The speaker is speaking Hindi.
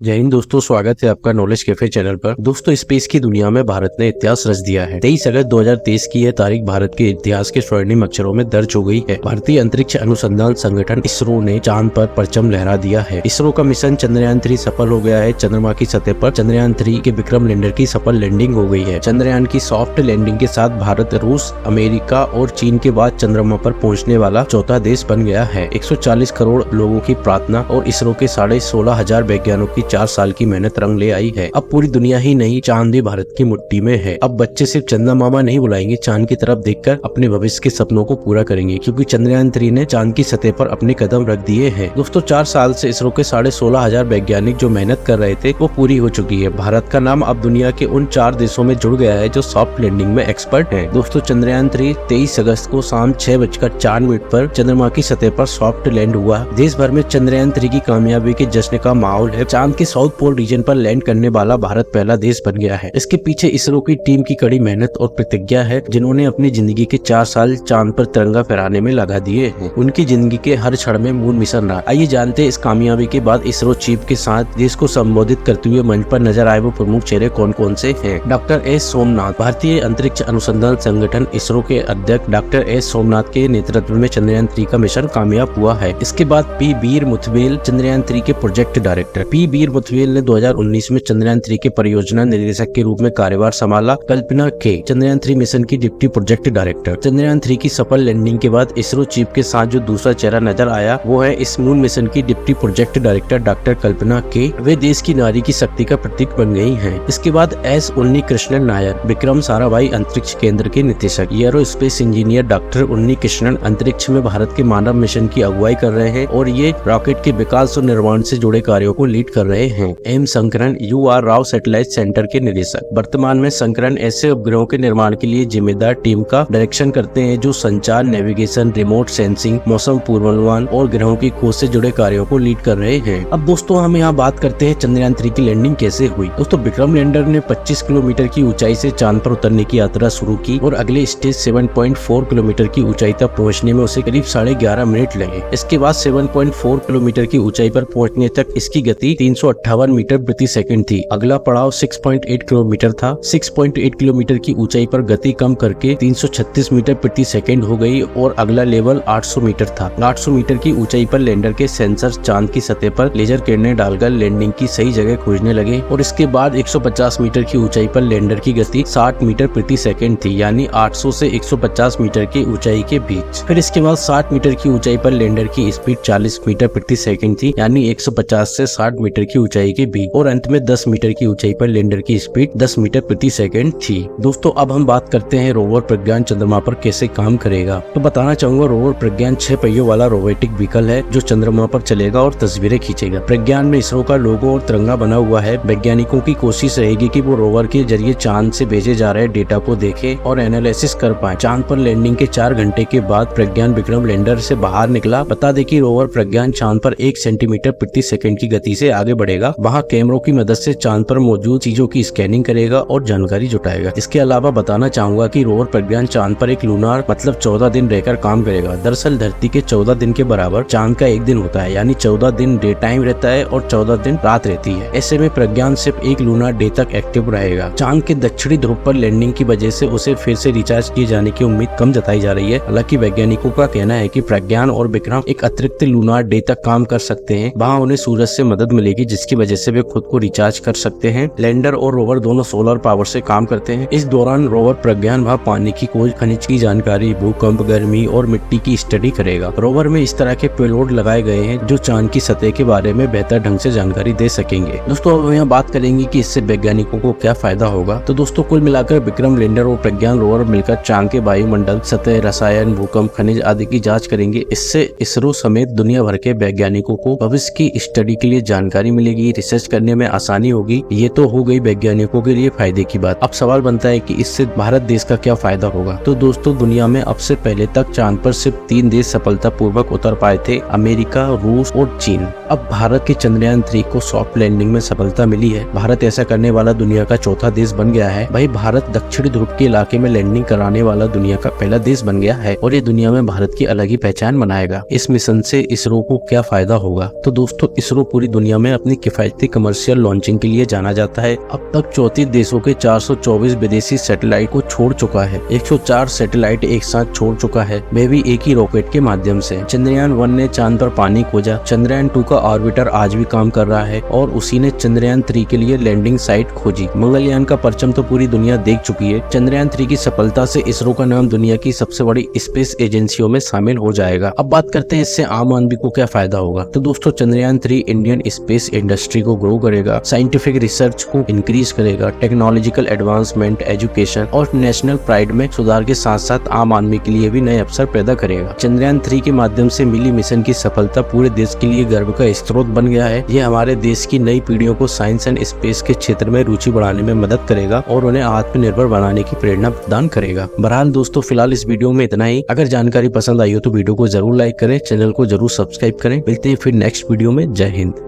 जय हिंद दोस्तों, स्वागत है आपका नॉलेज कैफे चैनल पर। दोस्तों, स्पेस की दुनिया में भारत ने इतिहास रच दिया है। 23 अगस्त 2023 की यह तारीख भारत के इतिहास के स्वर्णिम अक्षरों में दर्ज हो गई है। भारतीय अंतरिक्ष अनुसंधान संगठन इसरो ने चांद पर परचम लहरा दिया है। इसरो का मिशन चंद्रयान 3 सफल हो गया है। चंद्रमा की सतह पर चंद्रयान 3 के विक्रम लैंडर की सफल लैंडिंग हो गई है। चंद्रयान की सॉफ्ट लैंडिंग के साथ भारत रूस, अमेरिका और चीन के बाद चंद्रमा पर पहुँचने वाला चौथा देश बन गया है। 140 करोड़ लोगों की प्रार्थना और इसरो के 16,500 वैज्ञानिकों की 4 साल की मेहनत रंग ले आई है। अब पूरी दुनिया ही नहीं, चांद भी भारत की मुट्ठी में है। अब बच्चे सिर्फ चंदा मामा नहीं बुलाएंगे, चांद की तरफ देखकर अपने भविष्य के सपनों को पूरा करेंगे, क्योंकि चंद्रयान 3 ने चांद की सतह पर अपने कदम रख दिए हैं। दोस्तों, 4 साल से इसरो के 16,500 वैज्ञानिक जो मेहनत कर रहे थे वो पूरी हो चुकी है। भारत का नाम अब दुनिया के उन 4 देशों में जुड़ गया है जो सॉफ्ट लैंडिंग में एक्सपर्ट है। दोस्तों, चंद्रयान 3 23 अगस्त को शाम 6:04 पर चंद्रमा की सतह पर सॉफ्ट लैंड हुआ। देश भर में चंद्रयान 3 की कामयाबी के जश्न का माहौल है। चांद के साउथ पोल रीजन पर लैंड करने वाला भारत पहला देश बन गया है। इसके पीछे इसरो की टीम की कड़ी मेहनत और प्रतिज्ञा है, जिन्होंने अपनी जिंदगी के 4 साल चांद पर तिरंगा फहराने में लगा दिए हैं। उनकी जिंदगी के हर क्षण में मून मिशन रहा। आइए जानते हैं इस कामयाबी के बाद इसरो चीफ के साथ देश को संबोधित करते हुए मंच पर नजर आए वो प्रमुख चेहरे कौन कौन से हैं। डॉक्टर एस सोमनाथ, भारतीय अंतरिक्ष अनुसंधान संगठन इसरो के अध्यक्ष डॉक्टर एस सोमनाथ के नेतृत्व में चंद्रयान 3 का मिशन कामयाब हुआ है। इसके बाद पी वीर मुथवेल, चंद्रयान 3 के प्रोजेक्ट डायरेक्टर। पी वीर मुथवेल ने 2019 में चंद्रयान 3 के परियोजना निदेशक के रूप में कार्यभार संभाला। कल्पना के, चंद्रयान 3 मिशन की डिप्टी प्रोजेक्ट डायरेक्टर। चंद्रयान 3 की सफल लैंडिंग के बाद इसरो चीफ के साथ जो दूसरा चेहरा नजर आया वो है इस मून मिशन की डिप्टी प्रोजेक्ट डायरेक्टर डॉक्टर कल्पना के। वे देश की नारी की शक्ति का प्रतीक बन गई हैं। इसके बाद एस उन्नी कृष्णन नायर, विक्रम साराभाई अंतरिक्ष केंद्र के निदेशक। एरोस्पेस इंजीनियर डॉक्टर उन्नी कृष्णन अंतरिक्ष में भारत के मानव मिशन की अगुवाई कर रहे हैं और ये रॉकेट के विकास और निर्माण से जुड़े कार्यों को लीड कर रहे हैं। M Shankaran, UR Rao satellite centre के निदेशक। वर्तमान में शंकरन ऐसे उपग्रहों के निर्माण के लिए जिम्मेदार टीम का डायरेक्शन करते हैं जो संचार, नेविगेशन, रिमोट सेंसिंग, मौसम पूर्वानुमान और ग्रहों की खोज से जुड़े कार्यों को लीड कर रहे हैं। अब दोस्तों, हम यहाँ बात करते हैं चंद्रयान 3 की लैंडिंग कैसे हुई। दोस्तों, विक्रम लैंडर ने 25 किलोमीटर की ऊंचाई से चांद पर उतरने की यात्रा शुरू की और अगले स्टेज 7.4 किलोमीटर की ऊंचाई तक पहुँचने में उसे करीब 11.5 मिनट लगे। इसके बाद 7.4 किलोमीटर की ऊंचाई पर पहुँचने तक इसकी गति 358 मीटर प्रति सेकंड थी। अगला पड़ाव 6.8 किलोमीटर था। 6.8 किलोमीटर की ऊंचाई पर गति कम करके 336 मीटर प्रति सेकंड हो गई और अगला लेवल 800 मीटर था। 800 मीटर की ऊंचाई पर लैंडर के सेंसर चांद की सतह पर लेजर किरणें डालकर लैंडिंग की सही जगह खोजने लगे और इसके बाद 150 मीटर की ऊंचाई पर लैंडर की गति 60 मीटर प्रति सेकंड थी, यानी 800 से 150 मीटर की ऊंचाई के बीच। फिर इसके बाद 60 मीटर की ऊंचाई पर लैंडर की स्पीड 40 मीटर प्रति सेकंड थी, यानी 150 से 60 मीटर की ऊंचाई के बीच, और अंत में 10 मीटर की ऊंचाई पर लैंडर की स्पीड 10 मीटर प्रति सेकंड थी। दोस्तों, अब हम बात करते हैं रोवर प्रज्ञान चंद्रमा पर कैसे काम करेगा। तो बताना चाहूंगा, रोवर प्रज्ञान 6 पहियों वाला रोबोटिक व्हीकल है जो चंद्रमा पर चलेगा और तस्वीरें खींचेगा। प्रज्ञान में इसरो का लोगो और तिरंगा बना हुआ है। वैज्ञानिकों की कोशिश रहेगी कि वो रोवर के जरिए चांद से भेजे जा रहे डेटा को देखे और एनालिसिस कर पाए। चांद पर लैंडिंग के 4 घंटे के बाद प्रज्ञान विक्रम लैंडर से बाहर निकला। बता दें कि रोवर प्रज्ञान चांद पर 1 सेंटीमीटर प्रति सेकंड की गति से आगे बढ़ेगा। वहाँ कैमरों की मदद से चांद पर मौजूद चीजों की स्कैनिंग करेगा और जानकारी जुटाएगा। इसके अलावा बताना चाहूंगा कि रोवर प्रज्ञान चांद पर एक लूनार मतलब 14 दिन रहकर काम करेगा। दरअसल धरती के 14 दिन के बराबर चांद का एक दिन होता है, यानी 14 दिन डे टाइम रहता है और 14 दिन रात रहती है। ऐसे में प्रज्ञान सिर्फ एक लूनार डे तक एक्टिव रहेगा। चांद के दक्षिणी ध्रुव पर लैंडिंग की वजह से उसे फिर से रिचार्ज किए जाने की उम्मीद कम जताई जा रही है। हालांकि वैज्ञानिकों का कहना है कि प्रज्ञान और विक्रम एक अतिरिक्त लूनार डे तक काम कर सकते हैं। वहाँ उन्हें सूरज से मदद मिलेगी, जिसकी वजह से वे खुद को रिचार्ज कर सकते हैं। लैंडर और रोवर दोनों सोलर पावर से काम करते हैं। इस दौरान रोवर प्रज्ञान वहाँ पानी की खोज, खनिज की जानकारी, भूकंप, गर्मी और मिट्टी की स्टडी करेगा। रोवर में इस तरह के पेलोड लगाए गए हैं जो चांद की सतह के बारे में बेहतर ढंग से जानकारी दे सकेंगे। दोस्तों, अब यहाँ बात करेंगे कि इससे वैज्ञानिकों को क्या फायदा होगा। तो दोस्तों, कुल मिलाकर विक्रम लैंडर और प्रज्ञान रोवर मिलकर चांद के वायुमंडल, सतह, रसायन, भूकंप, खनिज आदि की जाँच करेंगे। इससे इसरो समेत दुनिया भर के वैज्ञानिकों को भविष्य की स्टडी के लिए जानकारी मिलेगी, रिसर्च करने में आसानी होगी। ये तो हो गई वैज्ञानिकों के लिए फायदे की बात। अब सवाल बनता है कि इससे भारत देश का क्या फायदा होगा। तो दोस्तों, दुनिया में अब से पहले तक चांद पर सिर्फ 3 देश सफलतापूर्वक उतर पाए थे, अमेरिका, रूस और चीन। अब भारत के चंद्रयान 3 को सॉफ्ट लैंडिंग में सफलता मिली है। भारत ऐसा करने वाला दुनिया का चौथा देश बन गया है। भाई, भारत दक्षिणी ध्रुव के इलाके में लैंडिंग कराने वाला दुनिया का पहला देश बन गया है और ये दुनिया में भारत की अलग ही पहचान बनाएगा। इस मिशन से इसरो को क्या फायदा होगा। तो दोस्तों, इसरो पूरी दुनिया में अपनी अपनी किफायती कमर्शियल लॉन्चिंग के लिए जाना जाता है। अब तक 34 देशों के 424 विदेशी सैटेलाइट को छोड़ चुका है। 104 सैटेलाइट एक साथ छोड़ चुका है, वे भी एक ही रॉकेट के माध्यम से। चंद्रयान 1 ने चांद पर पानी खोजा। चंद्रयान 2 का ऑर्बिटर आज भी काम कर रहा है और उसी ने चंद्रयान 3 के लिए लैंडिंग साइट खोजी। मंगलयान का परचम तो पूरी दुनिया देख चुकी है। चंद्रयान 3 की सफलता से इसरो का नाम दुनिया की सबसे बड़ी स्पेस एजेंसियों में शामिल हो जाएगा। अब बात करते हैं इससे आम आदमी को क्या फायदा होगा। तो दोस्तों, चंद्रयान 3 इंडियन स्पेस इंडस्ट्री को ग्रो करेगा, साइंटिफिक रिसर्च को इंक्रीज करेगा, टेक्नोलॉजिकल एडवांसमेंट, एजुकेशन और नेशनल प्राइड में सुधार के साथ साथ आम आदमी के लिए भी नए अवसर पैदा करेगा। चंद्रयान 3 के माध्यम से मिली मिशन की सफलता पूरे देश के लिए गर्व का स्रोत बन गया है। ये हमारे देश की नई पीढ़ियों को साइंस एंड स्पेस के क्षेत्र में रुचि बढ़ाने में मदद करेगा और उन्हें आत्मनिर्भर बनाने की प्रेरणा प्रदान करेगा। बहरहाल दोस्तों, फिलहाल इस वीडियो में इतना ही। अगर जानकारी पसंद आई हो तो वीडियो को जरूर लाइक करें, चैनल को जरूर सब्सक्राइब करें। मिलते हैं फिर नेक्स्ट वीडियो में। जय हिंद।